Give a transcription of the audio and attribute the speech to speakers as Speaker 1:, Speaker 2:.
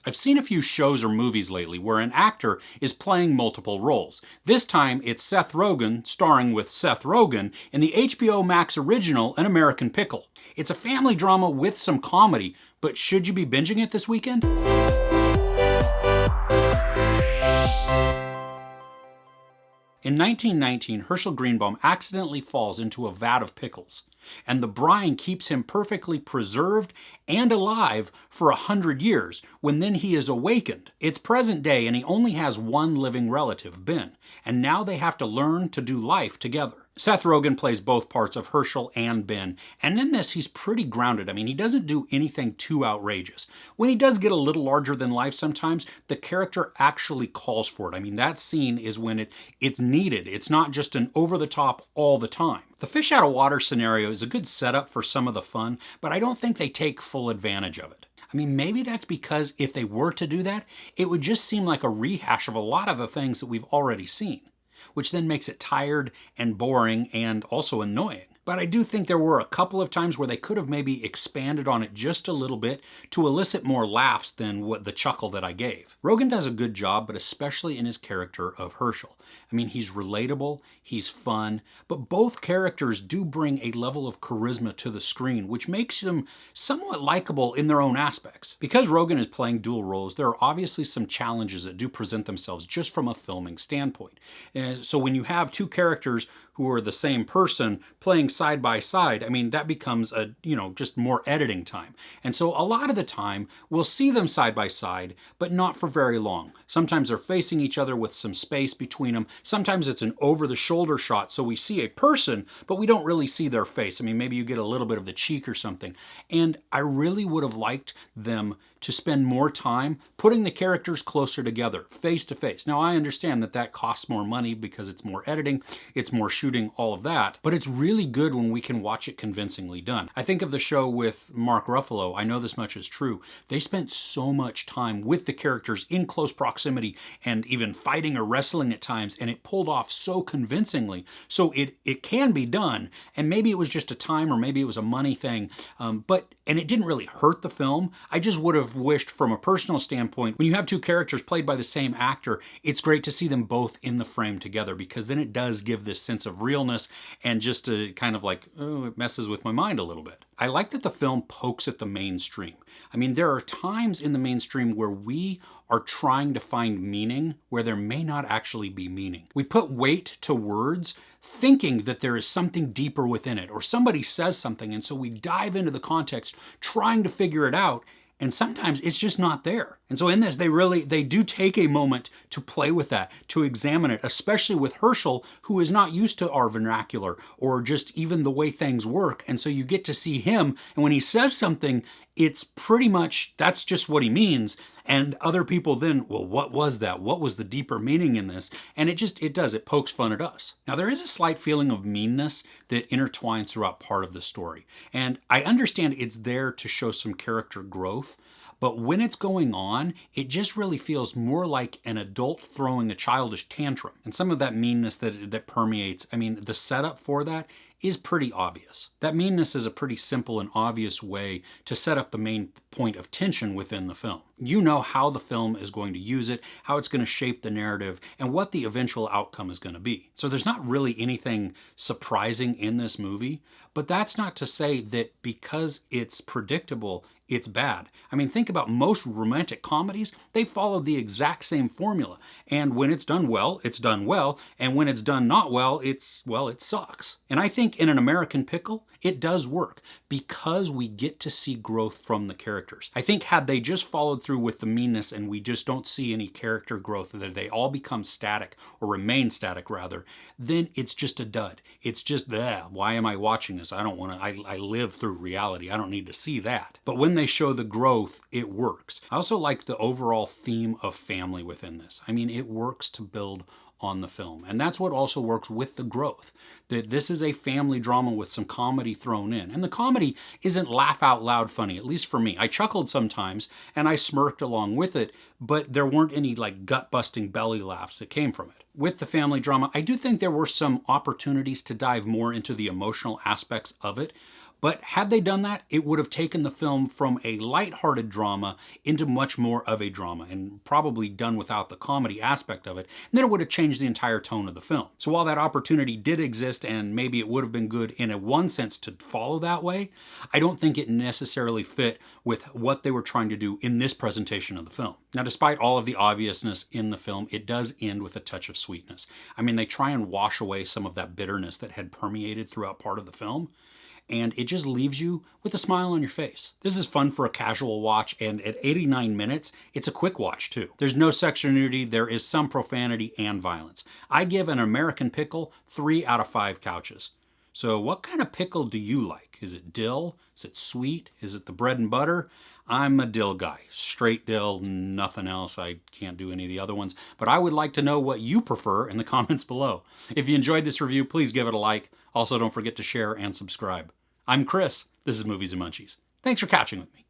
Speaker 1: I've seen a few shows or movies lately where an actor is playing multiple roles. This time it's Seth Rogen starring with Seth Rogen in the HBO Max original An American Pickle. It's a family drama with some comedy, but should you be binging it this weekend? In 1919, Herschel Greenbaum accidentally falls into a vat of pickles, and the brine keeps him perfectly preserved and alive for 100 years, when then he is awakened. It's present day, and he only has one living relative, Ben, and now they have to learn to do life together. Seth Rogen plays both parts of Herschel and Ben, and in this he's pretty grounded. I mean, he doesn't do anything too outrageous. When he does get a little larger than life sometimes, the character actually calls for it. I mean, that scene is when it's needed. It's not just an over-the-top all the time. The fish out of water scenario is a good setup for some of the fun, but I don't think they take full advantage of it. I mean, maybe that's because if they were to do that, it would just seem like a rehash of a lot of the things that we've already seen, which then makes it tired and boring and also annoying. But I do think there were a couple of times where they could have maybe expanded on it just a little bit to elicit more laughs than what the chuckle that I gave. Rogen does a good job, but especially in his character of Herschel. I mean, he's relatable, he's fun, but both characters do bring a level of charisma to the screen, which makes them somewhat likable in their own aspects. Because Rogen is playing dual roles, there are obviously some challenges that do present themselves just from a filming standpoint. So when you have two characters who are the same person playing side by side, I mean, that becomes just more editing time. And so a lot of the time we'll see them side by side, but not for very long. Sometimes they're facing each other with some space between them. Sometimes it's an over the shoulder shot, so we see a person, but we don't really see their face. I mean, maybe you get a little bit of the cheek or something. And I really would have liked them to spend more time putting the characters closer together, face to face. Now, I understand that that costs more money because it's more editing, it's more shooting, all of that, but it's really good when we can watch it convincingly done. I think of the show with Mark Ruffalo, I know this much is true. They spent so much time with the characters in close proximity and even fighting or wrestling at times, and it pulled off so convincingly. So it can be done, and maybe it was just a time or maybe it was a money thing, and it didn't really hurt the film. I just would have wished from a personal standpoint, when you have two characters played by the same actor, it's great to see them both in the frame together, because then it does give this sense of realness and just a kind of like, oh, it messes with my mind a little bit. I like that the film pokes at the mainstream. I mean, there are times in the mainstream where we are trying to find meaning where there may not actually be meaning. We put weight to words thinking that there is something deeper within it, or somebody says something, and so we dive into the context trying to figure it out, and sometimes it's just not there. And so in this, they do take a moment to play with that, to examine it, especially with Herschel, who is not used to our vernacular or just even the way things work. And so you get to see him, and when he says something, it's pretty much, that's just what he means. And other people then, well, what was that? What was the deeper meaning in this? And it pokes fun at us. Now, there is a slight feeling of meanness that intertwines throughout part of the story. And I understand it's there to show some character growth, but when it's going on, it just really feels more like an adult throwing a childish tantrum. And some of that meanness that permeates, I mean, the setup for that is pretty obvious. That meanness is a pretty simple and obvious way to set up the main point of tension within the film. You know how the film is going to use it, how it's going to shape the narrative, and what the eventual outcome is going to be. So there's not really anything surprising in this movie, but that's not to say that because it's predictable, it's bad. I mean, think about most romantic comedies. They follow the exact same formula. And when it's done well, it's done well. And when it's done not well, it sucks. And I think in An American Pickle, it does work because we get to see growth from the characters. I think had they just followed through with the meanness and we just don't see any character growth, that they all become static, or remain static rather, then it's just a dud. It's just, why am I watching this? I don't want to, I live through reality. I don't need to see that. But when they show the growth, it works. I also like the overall theme of family within this. I mean, it works to build on the film. And that's what also works with the growth. That this is a family drama with some comedy thrown in. And the comedy isn't laugh out loud funny, at least for me. I chuckled sometimes and I smirked along with it, but there weren't any like gut-busting belly laughs that came from it. With the family drama, I do think there were some opportunities to dive more into the emotional aspects of it, But had they done that, it would have taken the film from a lighthearted drama into much more of a drama, and probably done without the comedy aspect of it, and then it would have changed the entire tone of the film. So while that opportunity did exist, and maybe it would have been good in a one sense to follow that way, I don't think it necessarily fit with what they were trying to do in this presentation of the film. Now, despite all of the obviousness in the film, it does end with a touch of sweetness. I mean, they try and wash away some of that bitterness that had permeated throughout part of the film, and it just leaves you with a smile on your face. This is fun for a casual watch, and at 89 minutes, it's a quick watch too. There's no sexual nudity, there is some profanity and violence. I give An American Pickle 3 out of 5 couches. So what kind of pickle do you like? Is it dill? Is it sweet? Is it the bread and butter? I'm a dill guy. Straight dill, nothing else. I can't do any of the other ones. But I would like to know what you prefer in the comments below. If you enjoyed this review, please give it a like. Also, don't forget to share and subscribe. I'm Chris. This is Movies and Munchies. Thanks for couching with me.